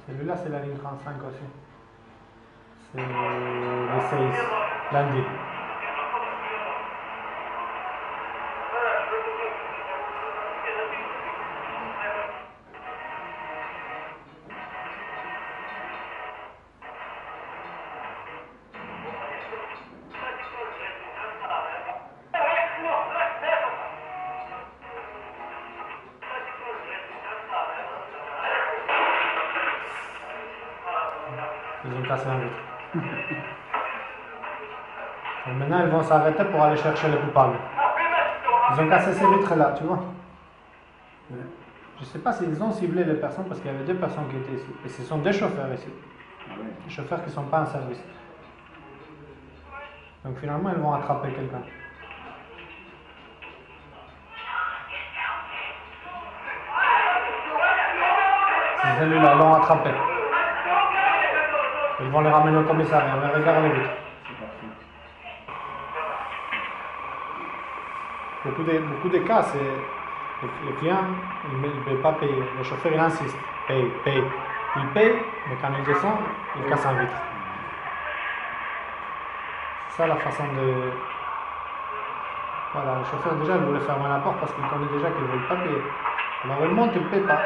Celui-là, c'est la ligne 35 aussi. C'est le 6, lundi. Ils ont cassé un vitre. Et maintenant, ils vont s'arrêter pour aller chercher les coupables. Ils ont cassé ces vitres-là, tu vois. Je ne sais pas s'ils ont ciblé les personnes parce qu'il y avait 2 personnes qui étaient ici. Et ce sont des chauffeurs ici. Des chauffeurs qui ne sont pas en service. Donc finalement, ils vont attraper quelqu'un. Ces élus-là l'ont attrapé. Ils vont les ramener au commissariat. Mais regarde les vitres. Beaucoup de cas, c'est le client, il ne peut pas payer. Le chauffeur, il insiste. Paye. Il paye, mais quand il descend, il casse un vitre. C'est ça la façon de... Voilà, le chauffeur, déjà, il voulait fermer la porte parce qu'il connaît déjà qu'il ne veut pas payer. Alors il monte, il ne paye pas.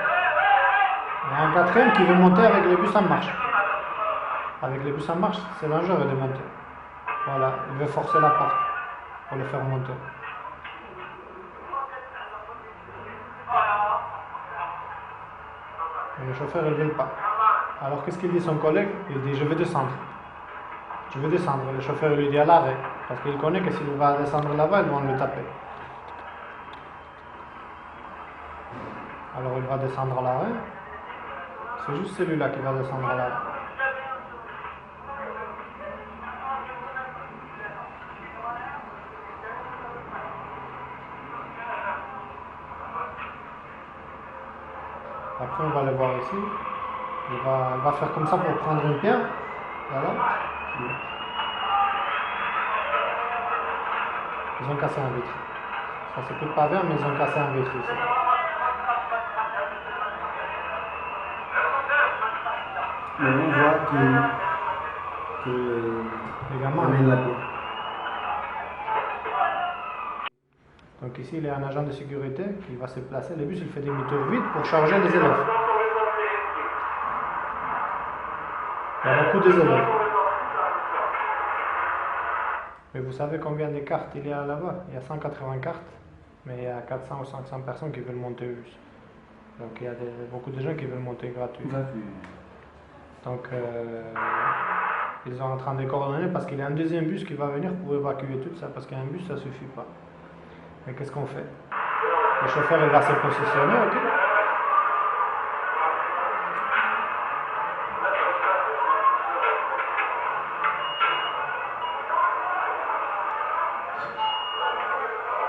Il y a un 4e qui veut monter avec les bus en marche. Avec les bus en marche, c'est dangereux de monter. Voilà, il veut forcer la porte pour le faire monter. Et le chauffeur, il ne veut pas. Alors qu'est-ce qu'il dit son collègue? Il dit, je vais descendre. Je vais descendre. Le chauffeur lui dit à l'arrêt. Parce qu'il connaît que s'il va descendre là-bas, ils vont le taper. Alors il va descendre à l'arrêt. C'est juste celui-là qui va descendre à l'arrêt. Après, on va le voir ici. Il va faire comme ça pour prendre une pierre. Voilà. Ils ont cassé un vitre. Ça c'est tout pas bien, mais ils ont cassé un vitre ici. Mais on voit que les gamins amènent la peau. Donc ici, il y a un agent de sécurité qui va se placer. Le bus, il fait demi-tour vite pour charger les élèves. Il y a beaucoup d'élèves. Mais vous savez combien de cartes il y a là-bas? Il y a 180 cartes, mais il y a 400 ou 500 personnes qui veulent monter au bus. Donc il y a beaucoup de gens qui veulent monter gratuit. Donc ils sont en train de coordonner parce qu'il y a un 2e bus qui va venir pour évacuer tout ça, parce qu'un bus ça ne suffit pas. Mais qu'est-ce qu'on fait? Le chauffeur il va se positionner, ok?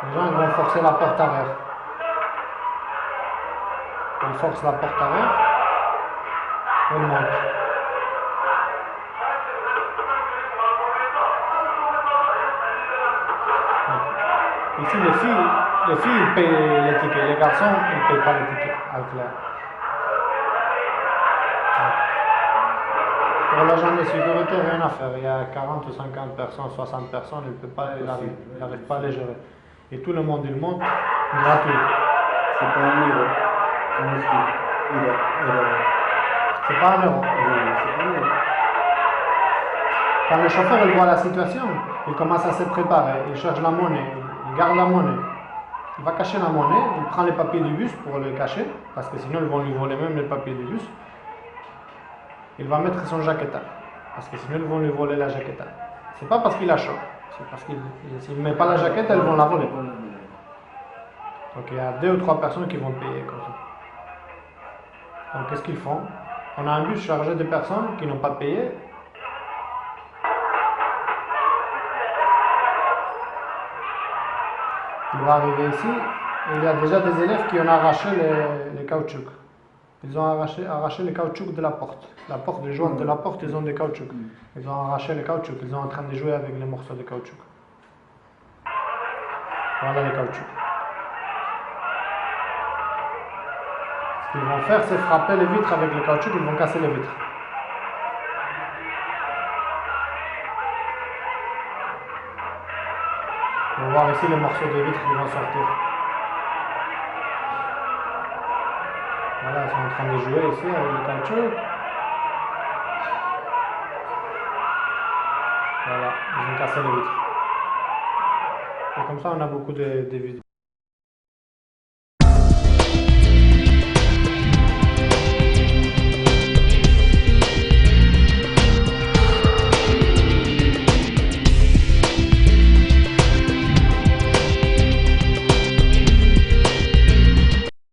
Les gens ils vont forcer la porte arrière. Ils forcent la porte arrière. On monte. Ici, les filles ils payent les tickets. Les garçons, ils ne payent pas les tickets. Pour l'agent de sécurité, rien à faire. Il y a 40 ou 50 personnes, 60 personnes, il n'arrive pas à les gérer. Et tout le monde, il monte gratuit. C'est pas un euro. C'est pas un euro. Quand le chauffeur il voit la situation, il commence à se préparer. Il cherche la monnaie. Il garde la monnaie. Il va cacher la monnaie. Il prend les papiers du bus pour le cacher. Parce que sinon, ils vont lui voler même les papiers du bus. Il va mettre son jaquetta. Parce que sinon, ils vont lui voler la jaquetta. C'est pas parce qu'il a chaud. C'est parce qu'il s'il ne met pas la jaquette, elles vont la voler. Donc il y a 2 ou 3 personnes qui vont payer comme ça. Donc qu'est-ce qu'ils font? On a un bus chargé de personnes qui n'ont pas payé. Il va arriver ici. Et il y a déjà des élèves qui ont arraché les caoutchoucs. Ils ont arraché les caoutchoucs de la porte. La porte, les joints de la porte, ils ont des caoutchoucs. Ils ont arraché les caoutchoucs. Ils sont en train de jouer avec les morceaux de caoutchouc. Voilà les caoutchoucs. Ce qu'ils vont faire, c'est frapper les vitres avec le caoutchouc, ils vont casser les vitres. On va voir ici les morceaux de vitres qui vont sortir. Voilà, ils sont en train de jouer ici avec le caoutchouc. Voilà, ils ont cassé les vitres. Et comme ça, on a beaucoup de vitres.